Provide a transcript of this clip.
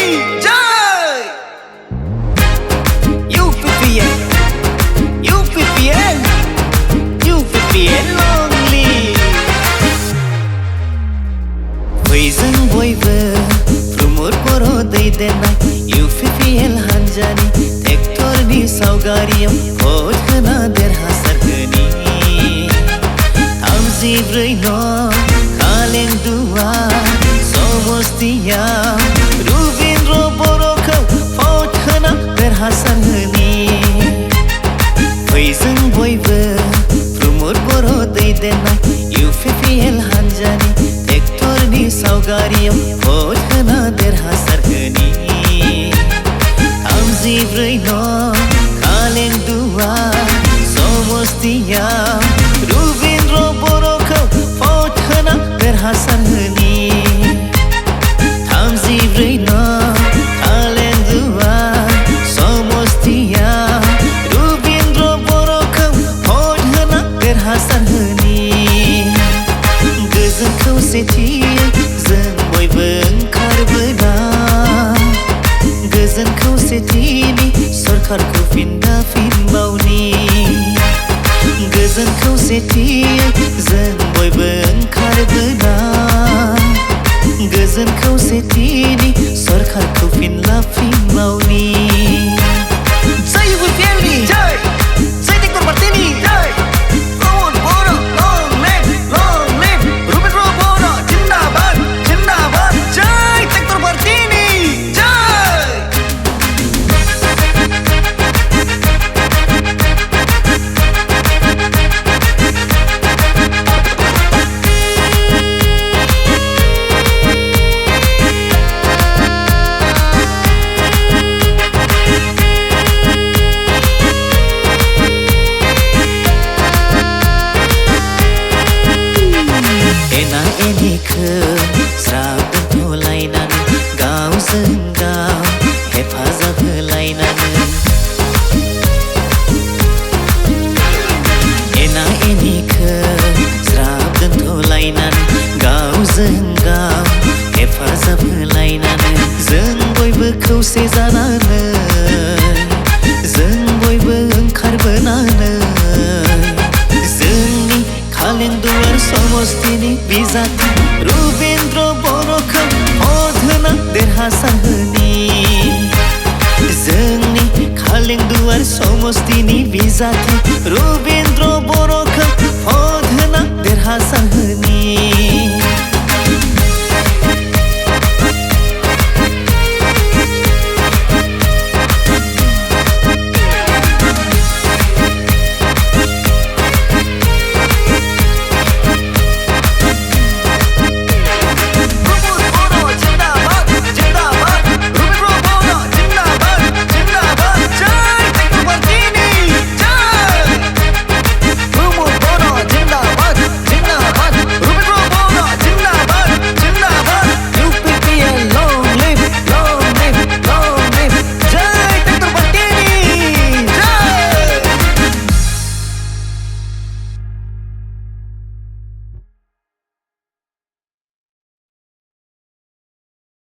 जय UPPN UPPN UPPN lonely फैजों बयबो प्रमोद बर' दैदेननाय UPPN हान्जानि ट्रेक्टरनि सावगारियाव भट होना देरहासार होनि 34 नं कालेंदुआ समस्तियाव रुबिन्द्र बर'खौ भट होना देरहासार होनि फैजों बयबो प्रमोद बर' दैदेननाय UPPN हान्जानि ट्रेक्टरनि सावगारियाव भट होना देरहासार होनि 34 नं कालेंदुआ समस्तियाव रुबिन्द्र बर'खौ भट होना देरहासार होनि 34 नं कालेंदुआ समस्तियाव रुबिन्द्र बर'खौ भट होना देरहासार होनि गोजोन खौसेथियै जों बयबो ओंखारबोना गोजोन खौसेथिनि सरकारखौ फिन दाफिनबावनि गोजोन खौसेथियै जों बयबो ओंखारबोना गोजोन खौसेथिनि सरकारखौ फिन लाफिनबावनि जय UPPN जय जय टेक्टर पार्टीनि जय प्रमोद बर' long live रुबिन्द्र बर' जिन्दाबाद जिन्दाबाद जय टेक्टर पार्टीनि जय एना एनिखौ ज्राब दोनथ'लायनानै गावजों गाव हेफाजाब होलायनानै एना एनिखौ ज्राब दोनथ'लायनानै गावजों गाव हेफाजाब होलायनानै जों बयबो खौसे जानानै जों बयबो ओंखारबोनानै जोंनि कालेंदुवार समस्तिनि बिजाथि रुबिन्द्र बर'खौ भट होना देरहासार होनि जोंनि कालेंदुवार समस्तिनि बिजाथि रुबिन्द्र बर'